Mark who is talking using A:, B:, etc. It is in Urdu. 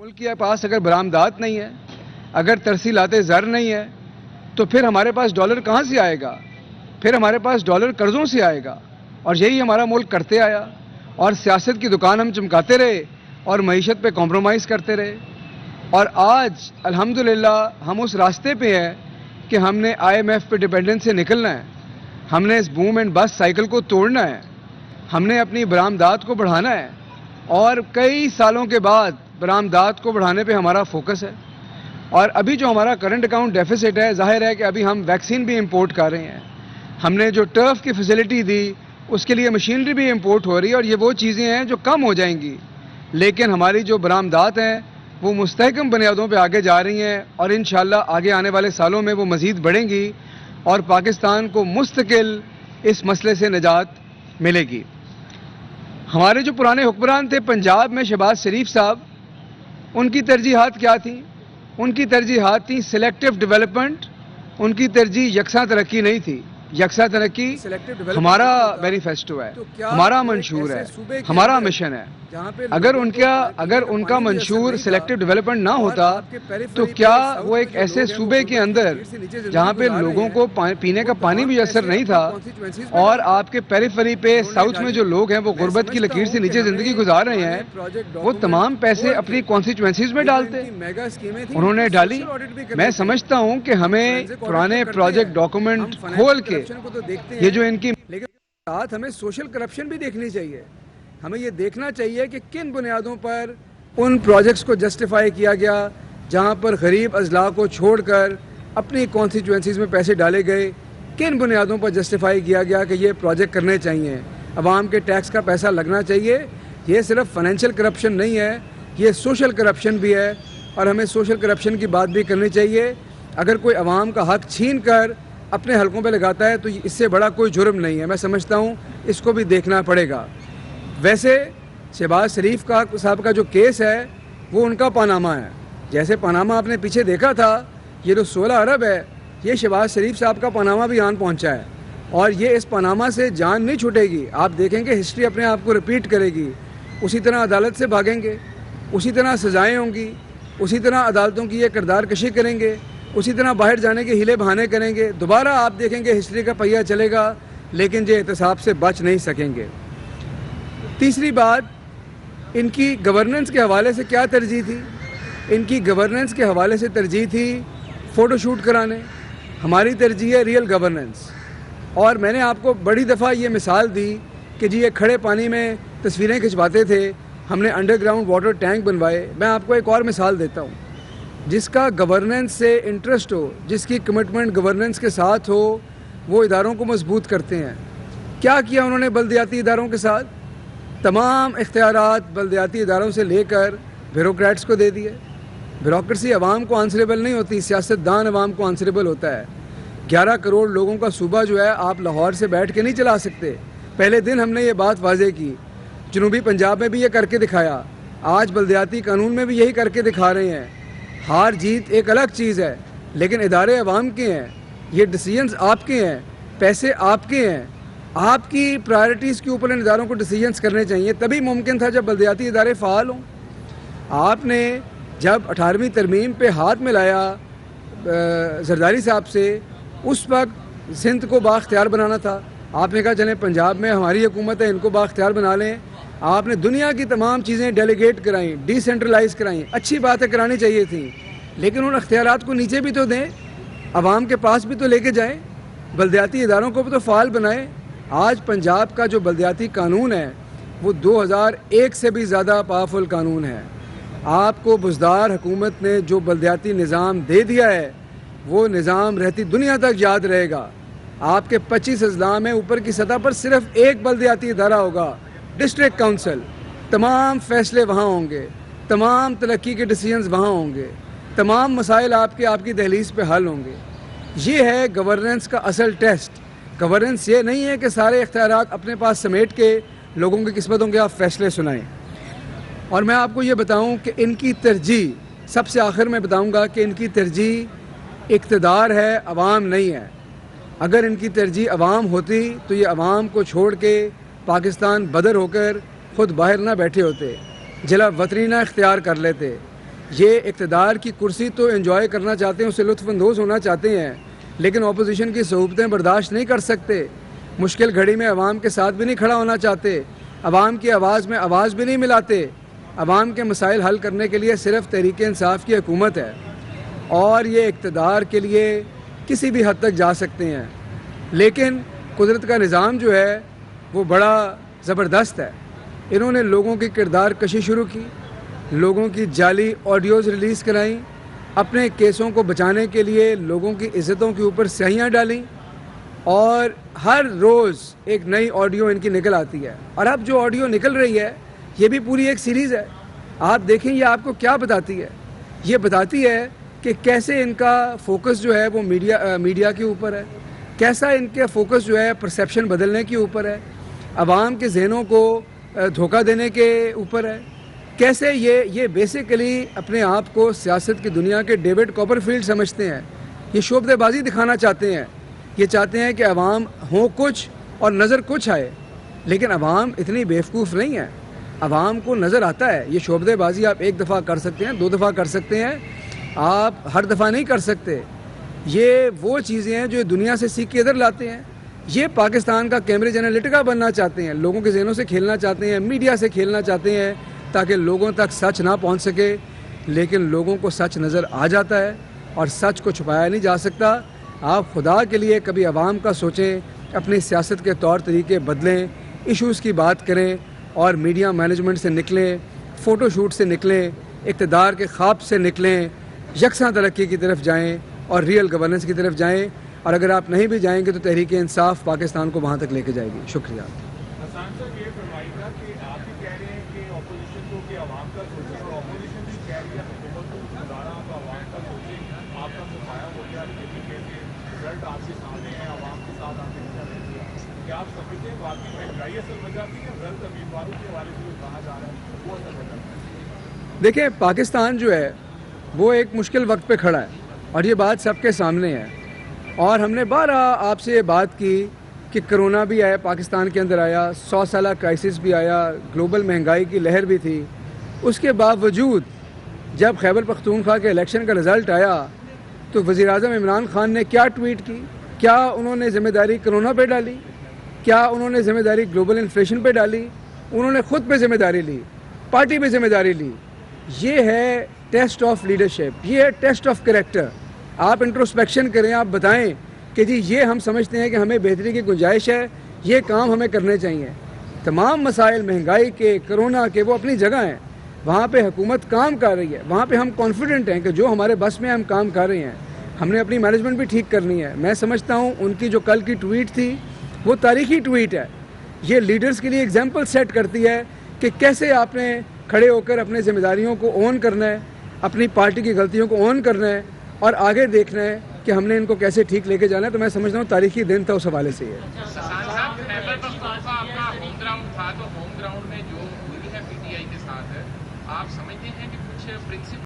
A: ملک کے پاس اگر برآمدات نہیں ہے، اگر ترسیلات زر نہیں ہے، تو پھر ہمارے پاس ڈالر کہاں سے آئے گا؟ پھر ہمارے پاس ڈالر قرضوں سے آئے گا، اور یہی ہمارا ملک کرتے آیا، اور سیاست کی دکان ہم چمکاتے رہے اور معیشت پہ کمپرومائز کرتے رہے، اور آج الحمدللہ ہم اس راستے پہ ہیں کہ ہم نے IMF پہ ڈیپینڈنس سے نکلنا ہے، ہم نے اس بوم اینڈ بس سائیکل کو توڑنا ہے، ہم نے اپنی برآمدات کو بڑھانا ہے، اور کئی سالوں کے بعد برآمدات کو بڑھانے پہ ہمارا فوکس ہے۔ اور ابھی جو ہمارا کرنٹ اکاؤنٹ ڈیفیسٹ ہے، ظاہر ہے کہ ابھی ہم ویکسین بھی امپورٹ کر رہے ہیں، ہم نے جو ٹرف کی فیسلٹی دی اس کے لیے مشینری بھی امپورٹ ہو رہی ہے، اور یہ وہ چیزیں ہیں جو کم ہو جائیں گی، لیکن ہماری جو برآمدات ہیں وہ مستحکم بنیادوں پہ آگے جا رہی ہیں، اور انشاءاللہ آگے آنے والے سالوں میں وہ مزید بڑھیں گی، اور پاکستان کو مستقل اس مسئلے سے نجات ملے گی۔ ہمارے جو پرانے حکمران تھے پنجاب میں، شہباز شریف صاحب، ان کی ترجیحات کیا تھیں؟ ان کی ترجیحات تھیں سلیکٹو ڈیولپمنٹ، ان کی ترجیح یکساں ترقی نہیں تھی۔ یکساں ترقی ہمارا مینیفیسٹو ہے، ہمارا منشور ہے، ہمارا مشن ہے۔ اگر ان کا منشور سلیکٹو ڈیولپمنٹ نہ ہوتا تو کیا وہ ایک ایسے صوبے کے اندر جہاں پہ لوگوں کو پینے کا پانی بھی میسر نہیں تھا، اور آپ کے پیریفری پہ ساؤتھ میں جو لوگ ہیں وہ غربت کی لکیر سے نیچے زندگی گزار رہے ہیں، وہ تمام پیسے اپنی کانسٹیچوئنسیز میں ڈالتے؟ انہوں نے ڈالی۔ میں سمجھتا ہوں کہ ہمیں پرانے پروجیکٹ ڈاکومنٹ کھول کے یہ جو ان کی
B: ساتھ ہمیں سوشل کرپشن بھی دیکھنی چاہیے۔ ہمیں یہ دیکھنا چاہیے کہ کن بنیادوں پر ان پروجیکٹس کو جسٹیفائی کیا گیا جہاں پر غریب اضلاع کو چھوڑ کر اپنی کانسٹیچوئنسیز میں پیسے ڈالے گئے، کن بنیادوں پر جسٹیفائی کیا گیا کہ یہ پروجیکٹ کرنے چاہیے، عوام کے ٹیکس کا پیسہ لگنا چاہیے۔ یہ صرف فائنینشیل کرپشن نہیں ہے، یہ سوشل کرپشن بھی ہے، اور ہمیں سوشل کرپشن کی بات بھی کرنی چاہیے۔ اگر کوئی عوام کا حق چھین کر اپنے حلقوں پہ لگاتا ہے تو اس سے بڑا کوئی جرم نہیں ہے۔ میں سمجھتا ہوں اس کو بھی دیکھنا پڑے گا۔ ویسے شہباز شریف صاحب کا جو کیس ہے وہ ان کا پاناما ہے۔ جیسے پاناما آپ نے پیچھے دیکھا تھا، یہ جو 16 ارب ہے، یہ شہباز شریف صاحب کا پاناما بھی آن پہنچا ہے، اور یہ اس پاناما سے جان نہیں چھوٹے گی۔ آپ دیکھیں گے ہسٹری اپنے آپ کو ریپیٹ کرے گی، اسی طرح عدالت سے بھاگیں گے، اسی طرح سزائیں ہوں گی، اسی طرح عدالتوں کی یہ کردار کشی کریں گے، اسی طرح باہر جانے کے ہیلے بہانے کریں گے، دوبارہ آپ دیکھیں گے ہسٹری کا پہیہ چلے گا، لیکن یہ احتساب سے بچ نہیں سکیں گے۔ تیسری بات، ان کی گورننس کے حوالے سے کیا ترجیح تھی؟ ان کی گورننس کے حوالے سے ترجیح تھی فوٹو شوٹ کرانے۔ ہماری ترجیح ہے ریئل گورننس، اور میں نے آپ کو بڑی دفعہ یہ مثال دی کہ جی یہ کھڑے پانی میں تصویریں کھنچواتے تھے، ہم نے انڈر گراؤنڈ واٹر ٹینک بنوائے۔ میں آپ کو ایک اور مثال دیتا ہوں، جس کا گورننس سے انٹرسٹ ہو، جس کی کمٹمنٹ گورننس کے ساتھ ہو، وہ اداروں کو مضبوط کرتے ہیں۔ کیا کیا انہوں نے بلدیاتی اداروں کے ساتھ؟ تمام اختیارات بلدیاتی اداروں سے لے کر بیوروکریٹس کو دے دیے۔ بیوروکریسی عوام کو آنسریبل نہیں ہوتی، سیاستدان عوام کو آنسریبل ہوتا ہے۔ 11 کروڑ لوگوں کا صوبہ جو ہے آپ لاہور سے بیٹھ کے نہیں چلا سکتے۔ پہلے دن ہم نے یہ بات واضح کی، جنوبی پنجاب میں بھی یہ کر کے دکھایا، آج بلدیاتی قانون میں بھی یہی کر کے دکھا رہے ہیں۔ ہار جیت ایک الگ چیز ہے، لیکن ادارے عوام کے ہیں، یہ ڈیسیجنز آپ کے ہیں، پیسے آپ کے ہیں، آپ کی پرائرٹیز کے اوپر ان اداروں کو ڈیسیجنز کرنے چاہیے۔ تبھی ممکن تھا جب بلدیاتی ادارے فعال ہوں۔ آپ نے جب 18ویں ترمیم پہ ہاتھ ملایا زرداری صاحب سے، اس وقت سندھ کو بااختیار بنانا تھا۔ آپ نے کہا چلیں پنجاب میں ہماری حکومت ہے، ان کو بااختیار بنا لیں۔ آپ نے دنیا کی تمام چیزیں ڈیلیگیٹ کرائیں، ڈی سینٹرلائز کرائیں، اچھی باتیں کرانی چاہیے تھیں، لیکن ان اختیارات کو نیچے بھی تو دیں، عوام کے پاس بھی تو لے کے جائیں، بلدیاتی اداروں کو بھی تو فعال بنائیں۔ آج پنجاب کا جو بلدیاتی قانون ہے وہ 2001 سے بھی زیادہ پاورفل قانون ہے۔ آپ کو بزدار حکومت نے جو بلدیاتی نظام دے دیا ہے وہ نظام رہتی دنیا تک یاد رہے گا۔ آپ کے 25 اضلاع میں اوپر کی سطح پر صرف ایک بلدیاتی ادارہ ہوگا، ڈسٹرکٹ کونسل۔ تمام فیصلے وہاں ہوں گے، تمام ترقی کے ڈیسیجنز وہاں ہوں گے، تمام مسائل آپ کی دہلیز پہ حل ہوں گے۔ یہ ہے گورننس کا اصل ٹیسٹ۔ گورننس یہ نہیں ہے کہ سارے اختیارات اپنے پاس سمیٹ کے لوگوں کی قسمتوں کے آپ فیصلے سنائیں۔ اور میں آپ کو یہ بتاؤں کہ ان کی ترجیح، سب سے آخر میں بتاؤں گا کہ ان کی ترجیح اقتدار ہے، عوام نہیں ہے۔ اگر ان کی ترجیح عوام ہوتی تو یہ عوام کو چھوڑ کے پاکستان بدر ہو کر خود باہر نہ بیٹھے ہوتے، جلا وطنی نہ اختیار کر لیتے۔ یہ اقتدار کی کرسی تو انجوائے کرنا چاہتے ہیں, اس سے لطف اندوز ہونا چاہتے ہیں, لیکن اپوزیشن کی صحبتیں برداشت نہیں کر سکتے. مشکل گھڑی میں عوام کے ساتھ بھی نہیں کھڑا ہونا چاہتے, عوام کی آواز میں آواز بھی نہیں ملاتے. عوام کے مسائل حل کرنے کے لیے صرف تحریک انصاف کی حکومت ہے, اور یہ اقتدار کے لیے کسی بھی حد تک جا سکتے ہیں. لیکن قدرت کا نظام جو ہے وہ بڑا زبردست ہے. انہوں نے لوگوں کی کردار کشی شروع کی, لوگوں کی جعلی آڈیوز ریلیز کرائیں, اپنے کیسوں کو بچانے کے لیے لوگوں کی عزتوں کے اوپر سیاہیاں ڈالیں, اور ہر روز ایک نئی آڈیو ان کی نکل آتی ہے. اور اب جو آڈیو نکل رہی ہے یہ بھی پوری ایک سیریز ہے. آپ دیکھیں یہ آپ کو کیا بتاتی ہے. یہ بتاتی ہے کہ کیسے ان کا فوکس جو ہے وہ میڈیا کے اوپر ہے, کیسا ان کا فوکس جو ہے پرسیپشن بدلنے کے اوپر ہے, عوام کے ذہنوں کو دھوکہ دینے کے اوپر ہے, کیسے یہ بیسیکلی اپنے آپ کو سیاست کی دنیا کے ڈیوڈ کاپرفیلڈ سمجھتے ہیں. یہ شعبدے بازی دکھانا چاہتے ہیں. یہ چاہتے ہیں کہ عوام ہوں کچھ اور نظر کچھ آئے, لیکن عوام اتنی بیوقوف نہیں ہے. عوام کو نظر آتا ہے. یہ شعبدے بازی آپ ایک دفعہ کر سکتے ہیں, 2 دفعہ کر سکتے ہیں, آپ ہر دفعہ نہیں کر سکتے. یہ وہ چیزیں ہیں جو دنیا سے سیکھ کے ادھر لاتے ہیں. یہ پاکستان کا کیمبرج انالیٹیکا بننا چاہتے ہیں, لوگوں کے ذہنوں سے کھیلنا چاہتے ہیں, میڈیا سے کھیلنا چاہتے ہیں تاکہ لوگوں تک سچ نہ پہنچ سکے. لیکن لوگوں کو سچ نظر آ جاتا ہے اور سچ کو چھپایا نہیں جا سکتا. آپ خدا کے لیے کبھی عوام کا سوچیں, اپنی سیاست کے طور طریقے بدلیں, ایشوز کی بات کریں, اور میڈیا مینجمنٹ سے نکلیں, فوٹو شوٹ سے نکلیں, اقتدار کے خواب سے نکلیں, یکساں ترقی کی طرف جائیں اور ریئل گورننس کی طرف جائیں. اور اگر آپ نہیں بھی جائیں گے تو تحریک انصاف پاکستان کو وہاں تک لے کے جائے گی. شکریہ.
C: حسان صاحب یہ فرمائیے گا کہ آپ بھی کہہ رہے ہیں کہ اپوزیشن کو کہ عوام کا سوچیں, اور اپوزیشن بھی کہہ رہی ہے حکومت کو گزارا آپ عوام کا سوچیں. آپ کا سفایا ہو گیا بی جے پی کے رزلٹ آپ کے سامنے ہیں, عوام کے ساتھ آپ نے کیا رہے ہیں. کیا آپ سمجھتے ہیں واقعی مہنگائی اصل وجہ تھی یا غلط امیدواروں کے حوالے سے جو کہا جا رہا ہے وہ اصل وجہ تھی؟
B: دیکھیں, پاکستان جو ہے وہ ایک مشکل وقت پہ کھڑا ہے, اور یہ بات سب کے سامنے ہے. اور ہم نے بارہ آپ سے یہ بات کی کہ کرونا بھی آیا, پاکستان کے اندر آیا, 100 سالہ کرائسس بھی آیا, گلوبل مہنگائی کی لہر بھی تھی. اس کے باوجود جب خیبر پختونخوا کے الیکشن کا رزلٹ آیا تو وزیر اعظم عمران خان نے کیا ٹویٹ کی؟ کیا انہوں نے ذمہ داری کرونا پہ ڈالی؟ کیا انہوں نے ذمہ داری گلوبل انفلیشن پہ ڈالی؟ انہوں نے خود پہ ذمہ داری لی, پارٹی پہ ذمہ داری لی. یہ ہے ٹیسٹ آف لیڈرشپ, یہ ہے ٹیسٹ آف کریکٹر. آپ انٹروسپیکشن کریں, آپ بتائیں کہ جی یہ ہم سمجھتے ہیں کہ ہمیں بہتری کی گنجائش ہے, یہ کام ہمیں کرنے چاہیے. تمام مسائل مہنگائی کے, کرونا کے, وہ اپنی جگہ ہیں. وہاں پہ حکومت کام کر رہی ہے, وہاں پہ ہم کانفیڈنٹ ہیں کہ جو ہمارے بس میں ہم کام کر رہے ہیں. ہم نے اپنی مینجمنٹ بھی ٹھیک کرنی ہے. میں سمجھتا ہوں ان کی جو کل کی ٹویٹ تھی وہ تاریخی ٹویٹ ہے. یہ لیڈرز کے لیے ایگزامپل سیٹ کرتی ہے کہ کیسے آپ نے کھڑے ہو کر اپنے ذمہ داریوں کو اون کرنا ہے, اپنی پارٹی کی غلطیوں کو اون کرنا ہے, اور آگے دیکھنا ہے کہ ہم نے ان کو کیسے ٹھیک لے کے جانا ہے. تو میں سمجھتا ہوں تاریخی دن تھا اس حوالے سے.
D: آپ سمجھتے ہیں کہ کچھ پرنسپل